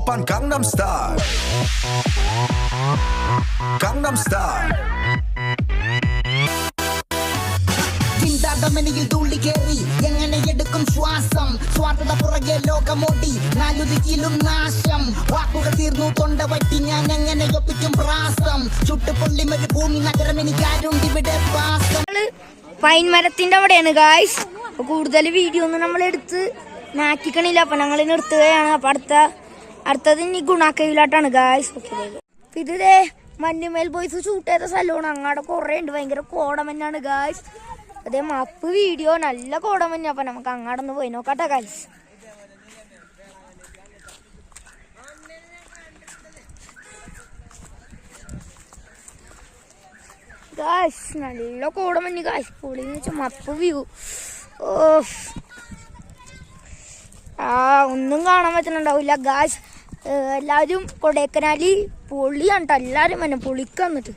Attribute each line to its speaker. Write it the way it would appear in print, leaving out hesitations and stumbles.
Speaker 1: Oppan Gangnam Style. Gangnam Style.
Speaker 2: ചിന്താതമനിയിൽ തുള്ളി കേറി എങ്ങനെ എടുക്കും ശ്വാസം സ്വാർത്ഥത പുറകെ ലോകമോട്ടി നാലുദിക്കിലും നാശം വാക്കുകൾ തീർന്നു തൊണ്ട വറ്റി ഞാൻ എങ്ങനെ ഒപ്പിക്കും പ്രാസം ചുട്ടുപൊള്ളിമൊരു ഭൂമി നഗരം എനിക്കാരുണ്ട് ഇവിടെ പാസം.
Speaker 3: പൈൻ മരത്തിന്റെ അവിടെയാണ് ഗായ്സ്. കൂടുതൽ വീഡിയോ ഒന്നും നമ്മൾ എടുത്ത് നാക്കിക്കണില്ല, അപ്പൊ ഞങ്ങൾ നിർത്തുകയാണ്. അപ്പൊ അടുത്തത് ഇനി ഗുണാക്കയിലോട്ടാണ് ഗായ്സ്. ഇത് മഞ്ഞുമേൽ ബോയ്സ് ഷൂട്ട് ചെയ്ത സ്ഥലമാണ്. അങ്ങാടെ കുറെ ഉണ്ട്, ഭയങ്കര കോടമഞ്ഞാണ് ഗായ്സ്. അതേ മപ്പ് വീഡിയോ നല്ല കോടമഞ്ഞ. അപ്പൊ നമുക്ക് അങ്ങാടൊന്ന് പോയി നോക്കാട്ടെ ഗായ്സ്. ഗായ്സ് നല്ല കോടമഞ്ഞ് ഗായ്സ്, പൊളിന്ന് വെച്ചാൽ മപ്പ് വ്യൂ. ഒന്നും കാണാൻ പറ്റുന്നുണ്ടാവില്ല ഗായ്സ്. എല്ലാവരും കൊടൈക്കനാലിൽ പൊളിയാണ് കേട്ടോ. എല്ലാവരും തന്നെ പൊളിക്കാൻ വന്നിട്ട്